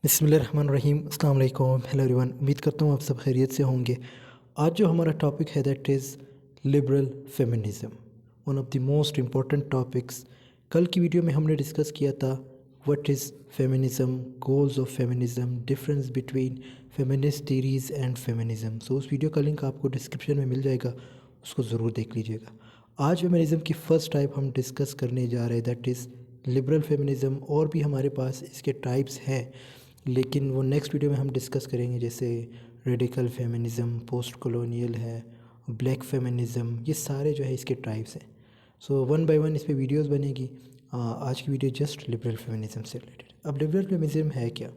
बिस्मिल्लाहिर्रहमानिर्रहीम, अस्सलाम वालेकुम, हेलो एवरीवन। उम्मीद करता हूँ आप सब खैरियत से होंगे। आज जो हमारा टॉपिक है that is liberal feminism, one of the most important topics. कल की वीडियो में हमने डिस्कस किया था what is feminism, goals of feminism, difference between feminist theories and feminism. So उस वीडियो का लिंक आपको डिस्क्रिप्शन में मिल जाएगा, उसको ज़रूर देख लीजिएगा। आज फेमिनिज़म की फ़र्स्ट टाइप हम डिस्कस करने जा रहे हैं दैट इज़ लिबरल फेमिनिज़म। और भी हमारे पास इसके टाइप्स हैं, लेकिन वो नेक्स्ट वीडियो में हम डिस्कस करेंगे, जैसे रेडिकल फेमिनिज़म, पोस्ट कॉलोनियल है, ब्लैक फेमिनिज़म, ये सारे जो है इसके टाइप्स हैं। सो वन बाय वन इस पे वीडियोस बनेगी। आज की वीडियो जस्ट लिबरल फेमिनिज़म से रिलेटेड। अब लिबरल फेमिनिज़म है क्या?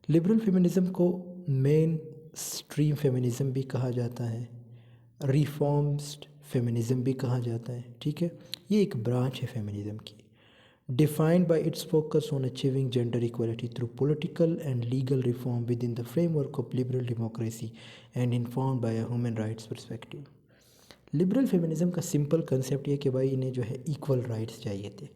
लिबरल फेमिनिज़म को मेन स्ट्रीम फेमिनिज़म भी कहा जाता है, रिफॉर्म्ड फेमिनिज़म भी कहा जाता है। ठीक है, ये एक ब्रांच है फेमिनिज़म की, defined by its focus on achieving gender equality through political and legal reform within the framework of liberal democracy and informed by a human rights perspective। Liberal feminism का सिंपल कंसेप्ट ये कि भाई इन्हें जो है equal rights चाहिए थे।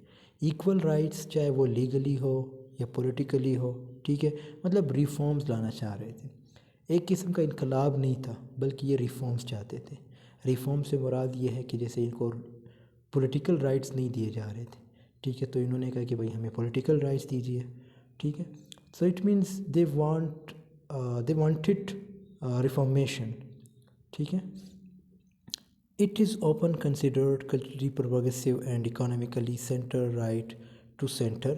Equal rights चाहे वो लीगली हो या पॉलिटिकली हो, ठीक है, मतलब रिफॉर्म्स लाना चाह रहे थे। एक किस्म का इनकलाब नहीं था, बल्कि ये रिफॉर्म्स चाहते थे। रिफॉर्म से मुराद ये है कि जैसे इनको पॉलिटिकल राइट्स नहीं दिए जा रहे थे, ठीक है, तो इन्होंने कहा कि भाई हमें पॉलिटिकल राइट्स दीजिए। ठीक है, सो it means they wanted reformation. ठीक है, it is often considered culturally progressive and economically center right to center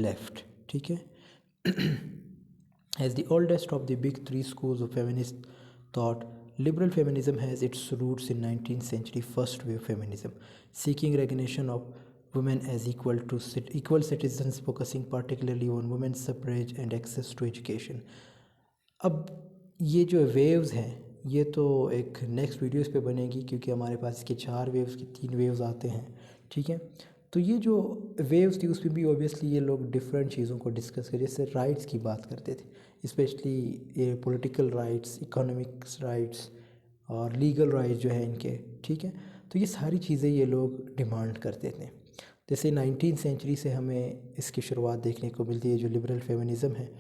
left। ठीक है, as the oldest of the big three schools of feminist thought, liberal feminism has its roots in 19th century first wave feminism, seeking recognition of women as equal citizens, focusing particularly on women's suffrage and access to education। अब ये जो waves हैं ये तो एक next videos पे बनेगी, क्योंकि हमारे पास इसके 4 वेव्स की 3 वेव्स आते हैं। ठीक है, तो ये जो वेव्स थी उसमें भी ऑब्वियसली ये लोग डिफरेंट चीज़ों को डिस्कस कर, जैसे राइट्स की बात करते थे, स्पेशली ये पॉलिटिकल राइट्स, इकोनॉमिक्स राइट्स और लीगल राइट्स जो है इनके। ठीक है, तो ये सारी चीज़ें ये लोग डिमांड करते थे। जैसे 19th सेंचुरी से हमें इसकी शुरुआत देखने को मिलती है, जो लिबरल फेमिनिज़म है।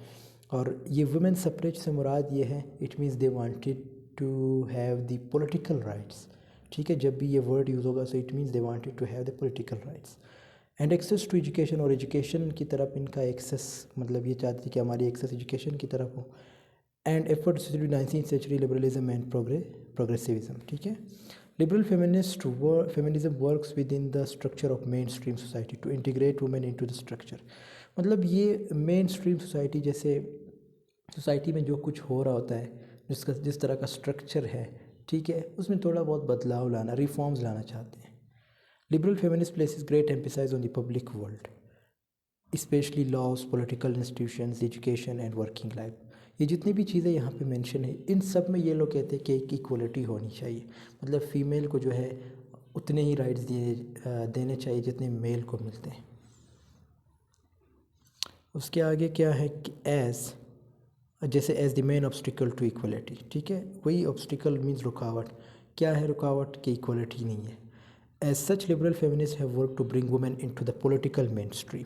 और ये वुमेन सफ्रेज से मुराद ये है, it means they wanted to have the political rights. ठीक है, जब भी ये वर्ड यूज़ होगा so it means they wanted to have the political rights and access to education. और एजुकेशन की तरफ इनका एक्सेस, मतलब ये चाहती थी कि हमारी एक्सेस एजुकेशन की तरफ हो। And efforts to 19th century liberalism and progressivism. ठीक है, liberal feminism works within the structure of mainstream society to integrate women into the structure. मतलब ये मेन स्ट्रीम सोसाइटी, जैसे सोसाइटी में जो कुछ हो रहा होता है, जिस तरह का स्ट्रक्चर है, ठीक है, उसमें थोड़ा बहुत बदलाव लाना, रिफॉर्म्स लाना चाहते हैं। Liberal feminist places great emphasise on the public world, specially laws, political institutions, education and working life. ये जितनी भी चीज़ें यहाँ पे मेंशन है, इन सब में ये लोग कहते हैं कि एक इक्वलिटी होनी चाहिए, मतलब फ़ीमेल को जो है उतने ही राइट्स देने चाहिए जितने मेल को मिलते हैं। उसके आगे क्या है कि जैसे as the main obstacle to equality. ठीक है, वही ऑब्स्टिकल मीन्स रुकावट। क्या है रुकावट? कि इक्वलिटी नहीं है। As such liberal feminist have work to bring women into the political mainstream.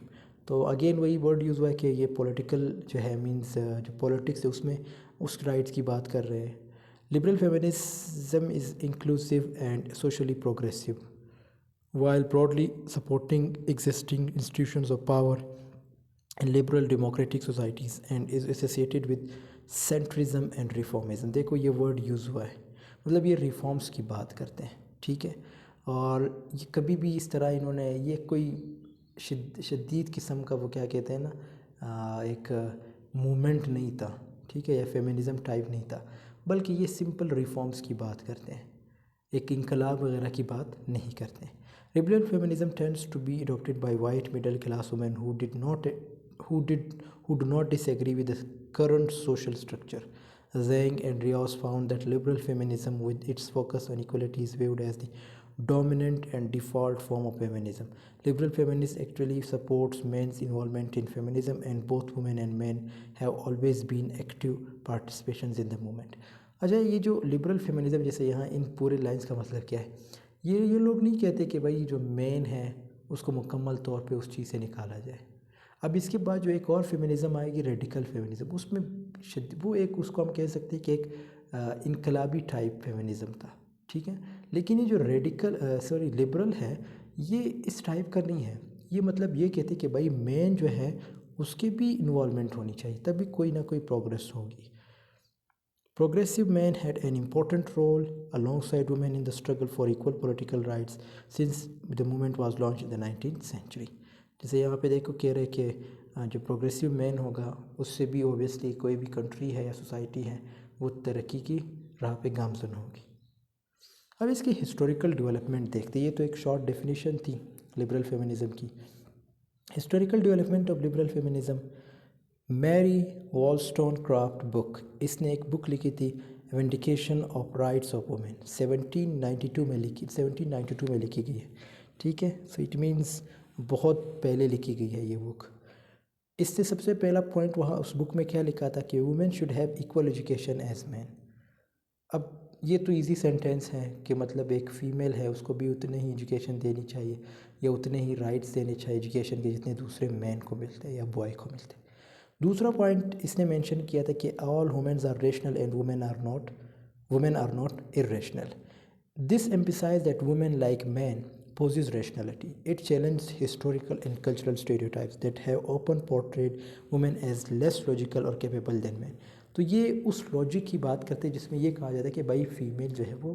तो अगेन वही वर्ड यूज़ हुआ है कि ये पॉलिटिकल जो है मीन्स जो पॉलिटिक्स है उसमें उस राइट्स की बात कर रहे हैं। Liberal feminism is inclusive and socially progressive while broadly supporting existing institutions of power in liberal democratic societies and is associated with centrism and reformism। देखो ये वर्ड यूज़ हुआ है, मतलब ये रिफॉर्म्स की बात करते हैं। ठीक है, और ये कभी भी इस तरह इन्होंने, ये कोई शदीद किस्म का वो क्या कहते हैं ना, एक मूवमेंट नहीं था, ठीक है, या फेमिनिज़म टाइप नहीं था, बल्कि ये सिंपल रिफॉर्म्स की बात करते हैं, एक इनकलाब वगैरह की बात नहीं करते हैं। Liberal feminism tends to be adopted by white middle class women who do not disagree with the current social structure। Zhang and Rios found that liberal feminism, with its focus on equality, is viewed as the dominant and default form of feminism। Liberal feminism actually supports men's involvement in feminism, and both women and men have always been active participations in the movement। अच्छा, ये जो liberal feminism, जैसे यहाँ इन पूरे lines का मतलब क्या है, ये लोग नहीं कहते कि भाई जो मेन है उसको मुकम्मल तौर पे उस चीज़ से निकाला जाए। अब इसके बाद जो एक और फेमिनिज़म आएगी, रेडिकल फेमिनिज़म, उसमें वो एक उसको हम कह सकते हैं कि एक इनकलाबी टाइप फेमिनिज़म था, ठीक है। लेकिन ये जो लिबरल है, ये इस टाइप का नहीं है। ये मतलब ये कहते कि भाई मेन जो है उसके भी इन्वॉल्वमेंट होनी चाहिए, तभी कोई ना कोई प्रोग्रेस होगी। Progressive men had an important role alongside women in the struggle for equal political rights since the movement was launched in the 19th century. जैसे यहाँ पे देखो कह रहे कि जो प्रोग्रेसिव मैन होगा उससे भी ओबियसली कोई भी कंट्री है या सोसाइटी है वो तरक्की की राह पे गामजन होगी। अब इसकी हिस्टोरिकल डेवलपमेंट देखते हैं। ये तो एक शॉर्ट डेफिनेशन थी लिबरल फेमिनिज़म की। Historical development of liberal feminism, Mary Wollstonecraft book, इसने एक बुक लिखी थी vindication of rights of women, 1792 में लिखी गई है, ठीक है। सो इट मीन्स बहुत पहले लिखी गई है ये बुक। इससे सबसे पहला पॉइंट वहाँ उस बुक में क्या लिखा था कि women should have equal education as man. अब ये तो इजी सेंटेंस है कि मतलब एक फ़ीमेल है उसको भी उतने ही एजुकेशन देनी चाहिए या उतने ही राइट्स देने चाहिए एजुकेशन के जितने दूसरे मैन को मिलते हैं या बॉय को मिलते हैं। दूसरा पॉइंट इसने मेंशन किया था कि all humans are rational and women are not irrational. This emphasise that women like man possess rationality. It challenged historical and cultural stereotypes that have often portrayed women as less logical or capable than men. तो ये उस logic की बात करते हैं जिसमें ये कहा जाता है कि भाई फीमेल जो है वो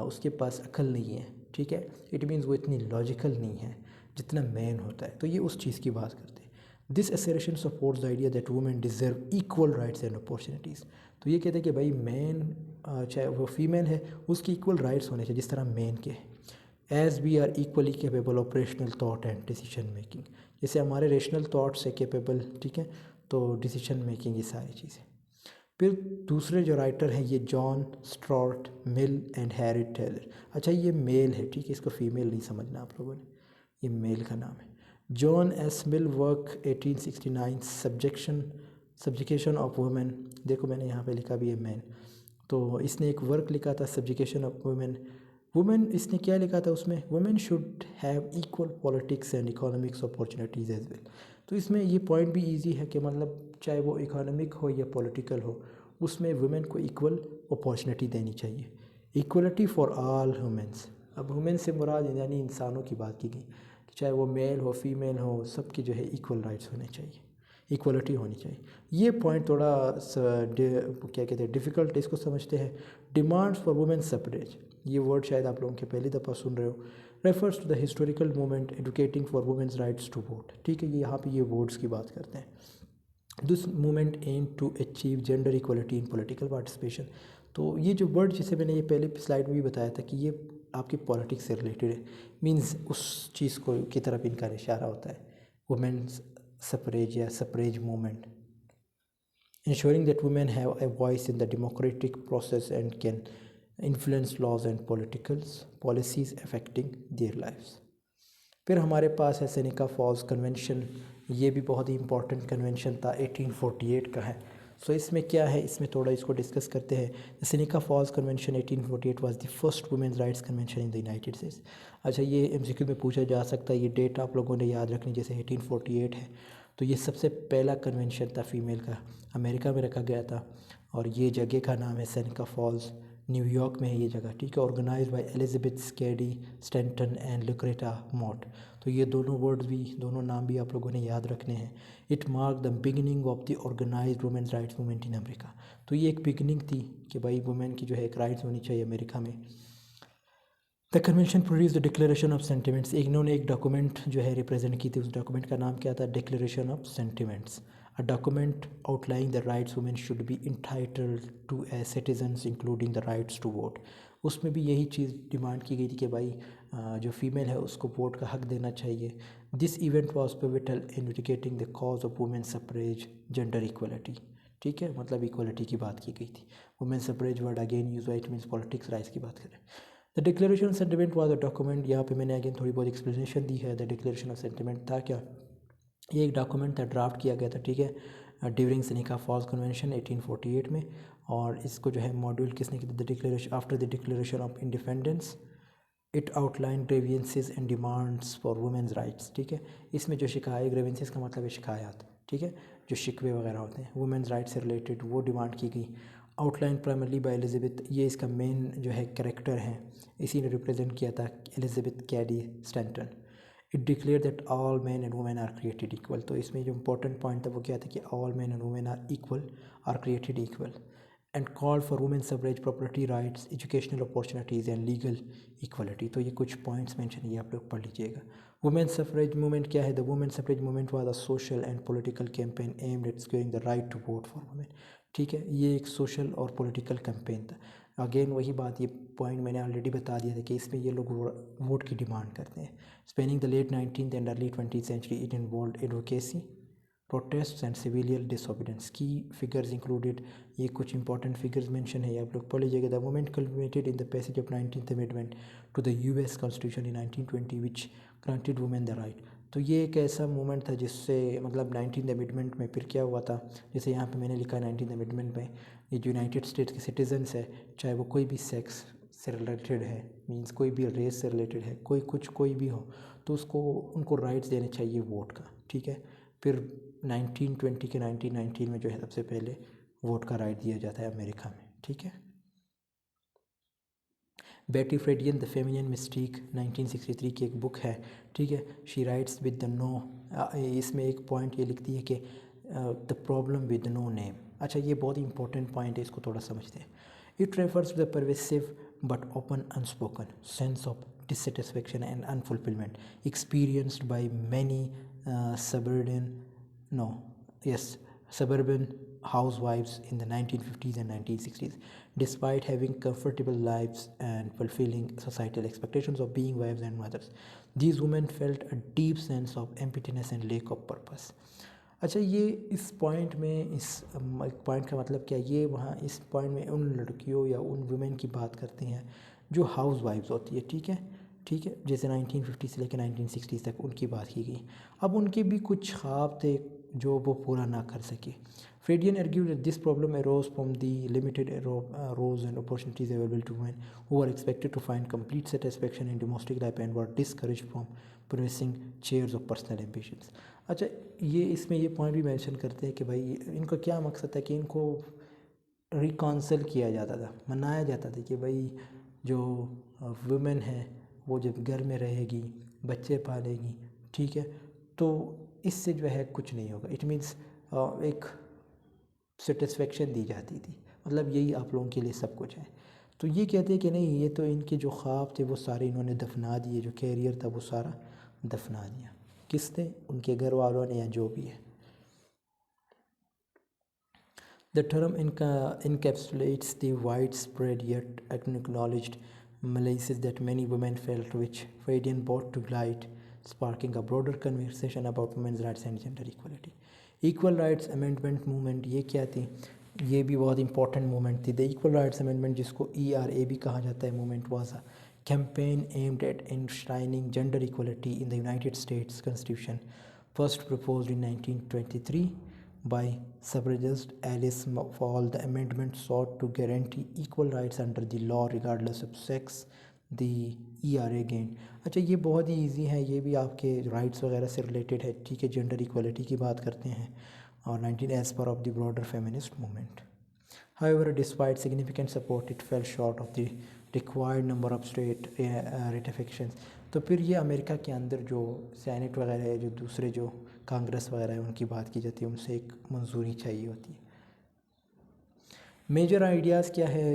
उसके पास अक्ल नहीं है, ठीक है। इट मीन्स वो इतनी लॉजिकल नहीं है जितना मैन होता है। तो ये उस चीज़ की बात करते हैं। This assertion supports the idea that women deserve equal rights and opportunities. तो ये कहते हैं कि भाई मैन चाहे वो फीमेल है उसकी इक्वल राइट्स होने चाहिए जिस तरह मैन के हैं। As we are equally capable of rational thought and decision making, जैसे हमारे रेशनल थाट से केपेबल, ठीक है, तो डिसीजन मेकिंग ये सारी चीज़ें। फिर दूसरे जो राइटर हैं ये John Stuart Mill and Harry Taylor. अच्छा ये मेल है, ठीक है, इसको फीमेल नहीं समझना आप लोगों ने, ये मेल का नाम है। John S mill work 1869 subjection of women, देखो मैंने यहाँ पे लिखा भी है मैन, तो इसने एक वर्क लिखा था सब्जेक्शन ऑफ वुमेन इसने क्या लिखा था उसमें, women should have equal politics and economics opportunities as well. तो इसमें ये पॉइंट भी इजी है कि मतलब चाहे वो इकोनॉमिक हो या पॉलिटिकल हो उसमें वुमेन को इक्वल अपॉर्चुनिटी देनी चाहिए। इक्वलिटी फॉर ऑल ह्यूमन्स, अब ह्यूमन से मुराद यानी इंसानों की बात की गई कि चाहे वो मेल हो फीमेल हो सबकी जो है इक्वल राइट्स होने चाहिए, इक्वलिटी होनी चाहिए। ये पॉइंट थोड़ा क्या कहते हैं डिफ़िकल्ट है, इसको समझते हैं। डिमांड्स फॉर वुमेन सफरेज, ये वर्ड शायद आप लोगों के पहली दफ़ा सुन रहे हो, refers to the historical movement educating for women's rights to vote, ठीक है। ये यहाँ पे ये वर्ड्स की बात करते हैं। This movement aim to achieve gender equality in political participation. तो ये जो वर्ड जिसे मैंने ये पहले स्लाइड में भी बताया था कि ये आपकी पॉलिटिक्स से रिलेटेड है, मीन्स उस चीज़ को की तरफ इनका इशारा होता है, वुमेन्स सफरेज या suffrage movement. Ensuring that women have a voice in the democratic process and can influence laws and policies affecting their lives. फिर हमारे पास है सेनेका फॉल्स कन्वेंशन, ये भी बहुत ही इंपॉर्टेंट कन्वेंशन था, 1848 का है। सो इसमें क्या है, इसमें थोड़ा इसको डिस्कस करते हैं। The Seneca Falls convention 1848 was the first women's rights convention in the United States. अच्छा ये एमसीक्यू में पूछा जा सकता है, ये डेट आप लोगों ने याद रखनी, जैसे 1848 है तो ये सबसे पहला कन्वेंशन था फीमेल का, अमेरिका में रखा गया था और ये जगह का नाम है सेनेका फॉल्स, न्यूयॉर्क में है ये जगह, ठीक है। Organize by Elizabeth Cady Stanton and Lucretia Mott. तो ये दोनों वर्ड्स भी, दोनों नाम भी आप लोगों ने याद रखने हैं। It mark the beginning of the organised women's rights movement in America. तो ये एक बिगिनिंग थी कि भाई वुमेन की जो है एक राइट्स होनी चाहिए अमेरिका में। The convention produce the declaration of sentiments, इन्होंने एक डॉक्यूमेंट जो है रिप्रेजेंट की थी, उस डॉक्यूमेंट का नाम क्या था, declaration of sentiments. A document outlining the rights women should be entitled to as citizens including the rights to vote. उसमें भी यही चीज़ डिमांड की गई थी कि भाई जो फीमेल है उसको वोट का हक देना चाहिए। This event was pivotal in vindicating the cause of women suffrage gender equality, ठीक है, मतलब इक्वलिटी की बात की गई थी। Women suffrage word again use, it means politics rights की बात करें। The declaration of sentiment was a document, यहाँ पे मैंने अगेन थोड़ी बहुत एक्सप्लेनेशन दी है। द डिक्लेरेशन ऑफ सेंटिमेंट था क्या, ये एक डॉक्यूमेंट था, ड्राफ्ट किया गया था, ठीक है, ड्यूरिंग सेनेका फॉल्स कन्वेंशन 1848 में। और इसको जो है मॉड्यूल किसने किया, the declaration after the declaration of independence it outline grievances and demands for women's rights, ठीक है। इसमें जो शिकायत, ग्रेवियंसेस का मतलब है शिकायत, ठीक है, जो शिकवे वगैरह होते हैं वुमेंस राइट्स से रिलेटेड, वो डिमांड की गई। आउटलाइन प्राइमरली बाय एलिजाबेथ, ये इसका मेन जो है कैरेक्टर है, इसी ने रिप्रेजेंट किया था, Elizabeth Cady Stanton. It declare that all man and women are created equal, तो इसमें जो इंपॉर्टेंट पॉइंट था वो क्या था कि all man and women are equal, are created equal, and call for women suffrage, property rights, educational opportunities and legal equality. तो ये कुछ पॉइंट्स मेंशन, ये आप लोग पढ़ लीजिएगा। वुमेन सफरेज मूवमेंट क्या है? The women suffrage movement was a social and political campaign aimed at securing the right to vote for women, ठीक है। ये एक सोशल और पॉलिटिकल कैंपेन था। अगेन वही बात, ये पॉइंट मैंने ऑलरेडी बता दिया था कि इसमें ये लोग वोट की डिमांड करते हैं। Spanning the late 19th and early 20th century, it involve advocacy, protest and civilian disobedience. Key figures included, ये कुछ इंपॉर्टेंट फिगर्स मेंशन है, आप लोग पढ़ लीजिएगा। The movement culminated in the passage of 19th amendment to the US constitution in 1920 which granted women the right. तो ये एक ऐसा मूवमेंट था जिससे मतलब 19th अमेंडमेंट में फिर क्या हुआ था, जैसे यहाँ पे मैंने लिखा है 19th अमेंडमेंट में, ये जो यूनाइटेड स्टेट्स के सिटीजन्स है, चाहे वो कोई भी सेक्स से रिलेटेड है, मींस कोई भी रेस से रिलेटेड है, कोई कुछ कोई भी हो, तो उसको उनको राइट्स देने चाहिए वोट का, ठीक है। फिर 1920 के 1919 में जो है सबसे पहले वोट का राइट दिया जाता है अमेरिका में, ठीक है। बेटी फ्रेडियन द फेमिनिन मिस्टीक 1963 की एक बुक है, ठीक है। She writes with the no, इसमें एक पॉइंट ये लिखती है कि the problem with no name. अच्छा, ये बहुत ही इंपॉर्टेंट पॉइंट है, इसको थोड़ा समझते हैं। It refers to the pervasive but open unspoken sense of dissatisfaction and unfulfillment experienced by many suburban no yes suburban housewives in the 1950s and 1960s. Despite having comfortable lives and fulfilling societal expectations of being wives and mothers, these women felt a deep sense of emptiness and lack of purpose. अच्छा, ये इस point में, इस point का मतलब क्या, ये वहाँ इस पॉइंट में उन लड़कियों या उन वुमेन की बात करते हैं जो हाउस वाइफ्स होती है, ठीक है, ठीक है, जैसे 1950 से लेकर 1960 तक उनकी बात की गई। अब उनके भी कुछ ख्वाब थे जो वो पूरा ना कर सके। फ्रेडियन argued that this problem arose from the limited roles and opportunities available to women who were expected to find complete satisfaction in domestic life and were discouraged from pursuing chairs of personal ambitions. अच्छा, ये इसमें ये point भी mention करते हैं कि भाई इनका क्या मकसद है कि इनको रिकॉन्सल किया जाता था, मनाया जाता था कि भाई जो वुमेन है वो जब घर में रहेगी, बच्चे पालेगी, ठीक है, तो इससे जो है कुछ नहीं होगा। इट मीन्स एक सेटिस्फेक्शन दी जाती थी, मतलब यही आप लोगों के लिए सब कुछ है। तो ये कहते हैं कि नहीं, ये तो इनके जो ख्वाब थे वो सारे इन्होंने दफना दिए, जो कैरियर था वो सारा दफना दिया। किसने? उनके घर वालों ने या जो भी है। The term encapsulates the widespread yet acknowledged malaise that many women felt, which Freudian brought to light, sparking a broader conversation about women's rights and gender equality. Equal Rights Amendment Movement, ये क्या थी? ये भी बहुत important movement थी। The equal rights amendment, जिसको ERA भी कहा जाता है, movement was a campaign aimed at enshrining gender equality in the United States Constitution, first proposed in 1923 by suffragist Alice Fall. The amendment sought to guarantee equal rights under the law regardless of sex. The ERA gained. अच्छा, ये बहुत ही easy है, ये भी आपके rights वगैरह से related है, ठीक है। जेंडर इक्वलिटी की बात करते हैं और 19 as part of the broader feminist movement. However, despite significant support, it fell short of the required number of state ratifications. तो फिर ये अमेरिका के अंदर जो सेनेट वगैरह है, जो दूसरे जो कांग्रेस वगैरह है, उनकी बात की जाती है, उनसे एक मंजूरी चाहिए होती है। मेजर आइडियाज़ क्या है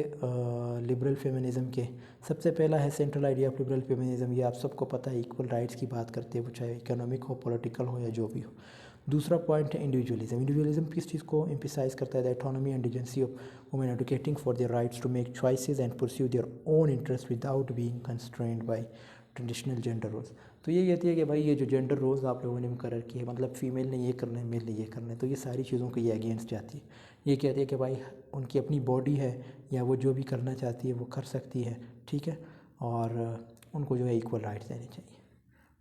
लिबरल फेमिनिज़म के? सबसे पहला है central idea of liberal feminism, ये आप सबको पता है, इक्वल राइट्स की बात करते हैं, वो चाहे इकोनॉमिक हो, पॉलिटिकल हो या जो भी हो। दूसरा पॉइंट है इंडिविजुअलिज्म। इंडिविजुअलिज्म किस चीज़ को एम्फिसाइज करता है? The autonomy and agency of women advocating for their rights to make choices and pursue their own interest without being constrained by traditional gender roles. तो ये कहती है कि भाई ये जो जेंडर रोल्स आप लोगों ने मुकर्रर किए हैं, मतलब फीमेल ने ये करना है, मेल ने ये करना है, तो ये सारी चीज़ों को ये अगेंस्ट जाती है। ये कहती है कि भाई उनकी अपनी बॉडी है, या वो जो भी करना चाहती है वो कर सकती है, ठीक है, और उनको जो है इक्वल राइट्स देने चाहिए।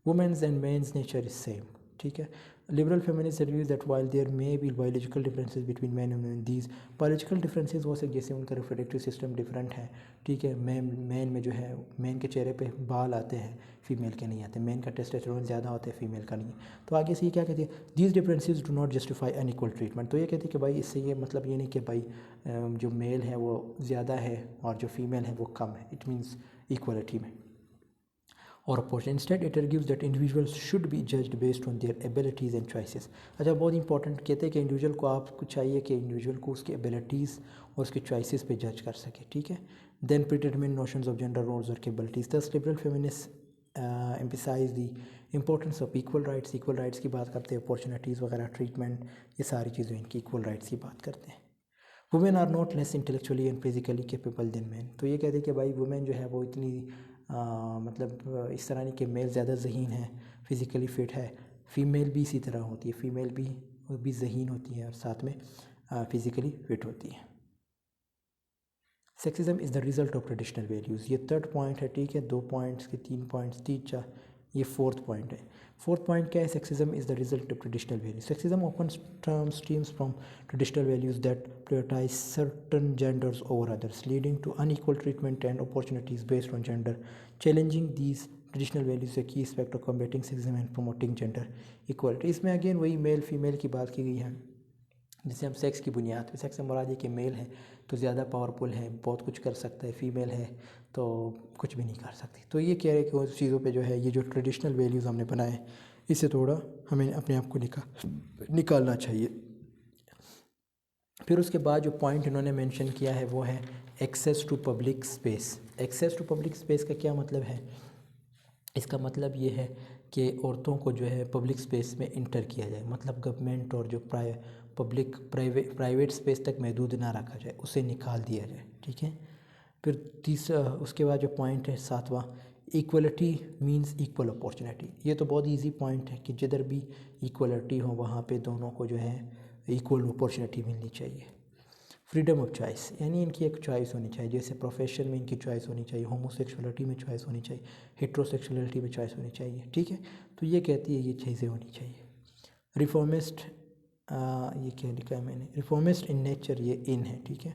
Women's and men's nature is same, ठीक है। Liberal feminists argues that while there may be biological differences between men and women, these biological differences हो सकते, जैसे उनका रिप्रोडक्टिव सिस्टम डिफरेंट है, ठीक है। मैन में जो है, मैन के चेहरे पे बाल आते हैं, फीमेल के नहीं आते। मैन का टेस्टोस्टेरोन ज़्यादा होता है, फीमेल का नहीं है। तो आगे से ये क्या कहती है, these differences do not justify unequal treatment. तो ये कहती है कि भाई इससे ये मतलब ये नहीं कि भाई जो मेल है वो ज़्यादा है और जो फीमेल है वो कम है, इट मीन्स इक्वलिटी में और opportunity. Instead it argues that individuals should be judged based on their abilities and choices. अच्छा, बहुत इंपॉर्टेंट कहते हैं कि इंडिविजुअल को आपको चाहिए कि इंडिविजुअल को उसकी एबिलिटीज़ और उसके चॉइसेस पे जज कर सके, ठीक है। Then predetermine notions of gender roles और capabilities. Thus liberal feminist emphasize the importance of equal rights. Equal rights की बात करते हैं, अपॉर्चुनिटीज़ वगैरह, ट्रीटमेंट, ये सारी चीज़ें इनकी इक्वल राइट्स की बात करते हैं। Women are not less intellectually and physically capable than man. तो ये कहते हैं कि भाई वुमेन जो है वो इतनी मतलब इस तरह नहीं कि मेल ज़्यादा ज़हीन है, फिज़िकली फ़िट है, फ़ीमेल भी इसी तरह होती है। फ़ीमेल भी ज़हीन होती है और साथ में फ़िज़िकली फ़िट होती है। Sexism is the result of traditional values. ये थर्ड पॉइंट है, ठीक है। 2 पॉइंट्स के 3 पॉइंट्स, 3 4, ये फोर्थ पॉइंट है। फोर्थ पॉइंट क्या है, sexism is the result of traditional values. Sexism often stems from traditional values that prioritize certain genders over others, leading to unequal treatment and opportunities based on gender. Challenging these traditional values a key aspect of combating sexism and promoting gender equality. इसमें again वही male female की बात की गई है, जिसे हम sex की बुनियाद पे, सेक्स से मुराद ये कि मेल है तो ज़्यादा पावरफुल है, बहुत कुछ कर सकता है, फीमेल है तो कुछ भी नहीं कर सकती। तो ये कह रहे हैं कि उस चीज़ों पे जो है ये जो ट्रेडिशनल वैल्यूज़ हमने बनाए, इससे थोड़ा हमें अपने आप को निकालना चाहिए। फिर उसके बाद जो पॉइंट इन्होंने मेंशन किया है वो है access to public space. Access to public space का क्या मतलब है, इसका मतलब ये है कि औरतों को जो है पब्लिक स्पेस में इंटर किया जाए, मतलब गवर्नमेंट और जो प्राइवेट स्पेस तक महदूद ना रखा जाए, उसे निकाल दिया जाए, ठीक है। फिर तीसरा, उसके बाद जो पॉइंट है सातवां, इक्वलिटी मींस इक्वल अपॉर्चुनिटी। ये तो बहुत इजी पॉइंट है कि जिधर भी इक्वलिटी हो वहाँ पे दोनों को जो है इक्वल अपॉर्चुनिटी मिलनी चाहिए। फ्रीडम ऑफ चॉइस, यानी इनकी एक चॉइस होनी चाहिए, जैसे प्रोफेशन में इनकी चॉइस होनी चाहिए, होमोसेक्सुअलिटी में चॉइस होनी चाहिए, हेट्रोसेक्सुअलिटी में चॉइस होनी चाहिए, ठीक है। तो ये कहती है ये चीज़ें होनी चाहिए। रिफॉर्मिस्ट, ये क्या लिखा है मैंने, रिफॉर्मिस्ट इन नेचर, ये इन है, ठीक है।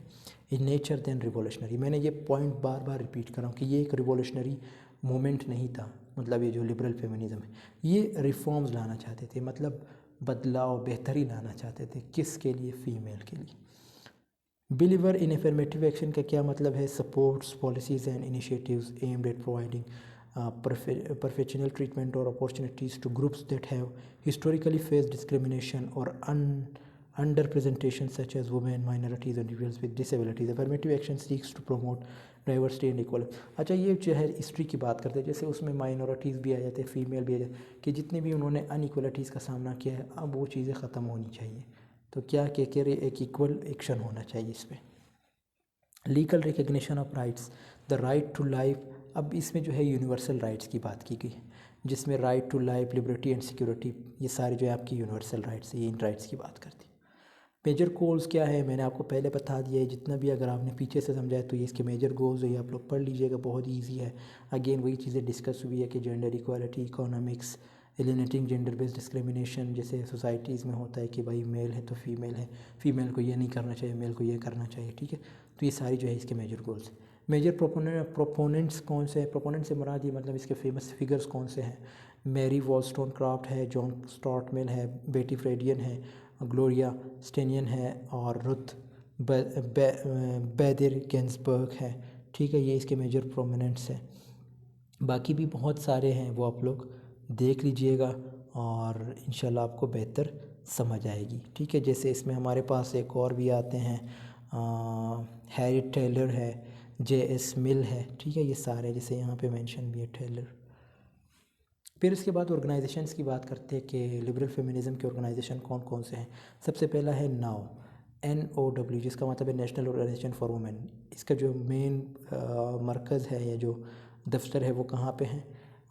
In nature than revolutionary. मैंने ये पॉइंट बार बार रिपीट कर रहा हूँ कि ये एक रिवोल्यूशनरी मूवमेंट नहीं था, मतलब ये जो लिबरल फेमिनिज्म है ये रिफॉर्म्स लाना चाहते थे, मतलब बदलाव, बेहतरी लाना चाहते थे, किसके लिए, फीमेल के लिए। बिलीवर इन एफर्मेटिव एक्शन का क्या मतलब है, supports policies and initiatives aimed at providing professional treatment और opportunities to groups that have historically face discrimination और under presentation such as women, minorities and individuals with disabilities. Affirmative action seeks to promote diversity and equal. अच्छा, ये जो है history की बात करते हैं, जैसे उसमें माइनॉरिटीज़ भी आ जाते हैं, फीमेल भी आ जाते हैं, कि जितने भी उन्होंने अनइक्वलिटीज़ का सामना किया है अब वो चीज़ें ख़त्म होनी चाहिए। तो क्या कह रहे, एक इक्वल एक्शन होना चाहिए इस पर। Legal recognition of rights, the right to life. अब इसमें जो है यूनिवर्सल राइट्स की बात की गई है, जिसमें right to life, liberty and security, ये सारे जो है आपकी यूनिवर्सल राइट्स है, ये इन राइट्स की बात करती है। मेजर गोल्स क्या है, मैंने आपको पहले बता दिया है, जितना भी अगर आपने पीछे से समझा है तो ये इसके मेजर गोल्स है, ये आप लोग पढ़ लीजिएगा, बहुत ईजी है। अगेन वही चीज़ें डिस्कस हुई है कि gender equality, economics, eliminating gender based discrimination, जैसे सोसाइटीज़ में होता है कि भाई मेल है तो फीमेल है, फीमेल को ये नहीं करना चाहिए, मेल को ये करना चाहिए, ठीक है। तो ये सारी जो है इसके मेजर गोल्स हैं। मेजर प्रोपोनेंट्स कौन से हैं, प्रोपोनेंट से मुराद ये मतलब इसके फेमस फिगर्स कौन से हैं, मैरी वॉलस्टोनक्राफ्ट है, जॉन स्टॉर्ट मिल है, बेटी फ्रेडियन है, ग्लोरिया स्टेनियन है और रुथ बैदर गिन्सबर्ग है, ठीक है। ये इसके मेजर प्रोमिनेंट्स हैं। बाकी भी बहुत सारे हैं, वो आप लोग देख लीजिएगा और इंशाल्लाह आपको बेहतर समझ आएगी, ठीक है। जैसे इसमें हमारे पास एक और भी आते हैं, हैरी टेलर है, जे.एस. मिल है, ठीक है। ये सारे जैसे यहाँ पे मेंशन भी है टेलर। फिर इसके बाद ऑर्गेनाइजेशंस की बात करते हैं कि लिबरल फेमिनिज़म के ऑर्गेनाइजेशन कौन कौन से हैं। सबसे पहला है नाउ, NOW, जिसका मतलब है नेशनल ऑर्गेनाइजेशन फॉर वुमेन। इसका जो मेन मरकज़ है या जो दफ्तर है वो कहाँ पे है,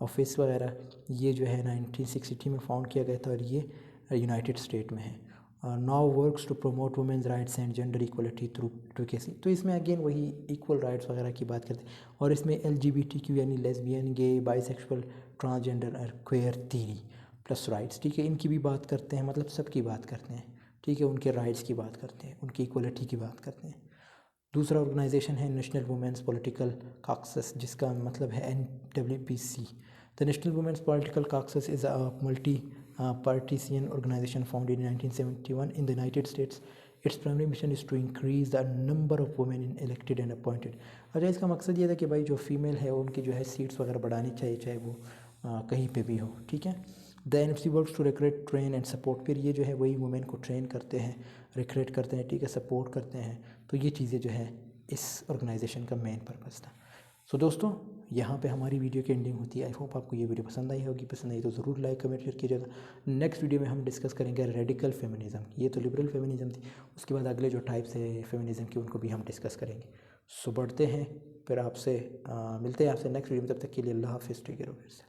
ऑफिस वगैरह, ये जो है 1960 में फाउंड किया गया था और ये यूनाइटेड स्टेट में है। Now works to promote women's rights and gender equality through advocacy. तो इसमें अगेन वही इक्वल राइट्स वगैरह की बात करते हैं और इसमें LGBTQ यानी लेस्बियन, गे, बाइसेक्सुअल, ट्रांसजेंडर और क्वेयर थीरी प्लस राइट्स, ठीक है, इनकी भी बात करते हैं, मतलब सबकी बात करते हैं, ठीक है, उनके राइट्स की बात करते हैं, उनकी इक्वलिटी की बात करते हैं। दूसरा ऑर्गेनाइजेशन है नेशनल वुमेंस पॉलिटिकल कॉकस, जिसका मतलब है NWPC। The national women's political caucus is a multi partisan organization founded in 1971 in the United States. Its primary mission is to increase the number of women in elected and appointed. अच्छा, इसका मकसद ये था कि भाई जो female है उनकी जो है सीट्स वगैरह बढ़ानी चाहिए, चाहे वो कहीं पे भी हो, ठीक है। The NFC works to recruit, train and support. फिर ये जो है वही वुमेन को ट्रेन करते हैं, रिक्रूट करते हैं, ठीक है, सपोर्ट करते हैं। तो ये चीज़ें जो है इस ऑर्गेनाइजेशन का मेन पर्पज़ था। सो दोस्तों, यहाँ पे हमारी वीडियो की एंडिंग होती है। आई होप आपको ये वीडियो पसंद आई होगी। पसंद आई तो ज़रूर लाइक कमेंट शेयर कीजिएगा। नेक्स्ट वीडियो में हम डिस्कस करेंगे रेडिकल फेमिनिज़म। ये तो लिबरल फेमिनिज़म थी, उसके बाद अगले जो टाइप्स है फेमिनिज़म की उनको भी हम डिस्कस करेंगे। सो बढ़ते हैं, फिर आपसे मिलते हैं आपसे नेक्स्ट वीडियो में। तब तक के लिए अल्लाह हाफिज़, टेक केयर ऑफ योरसेल्फ।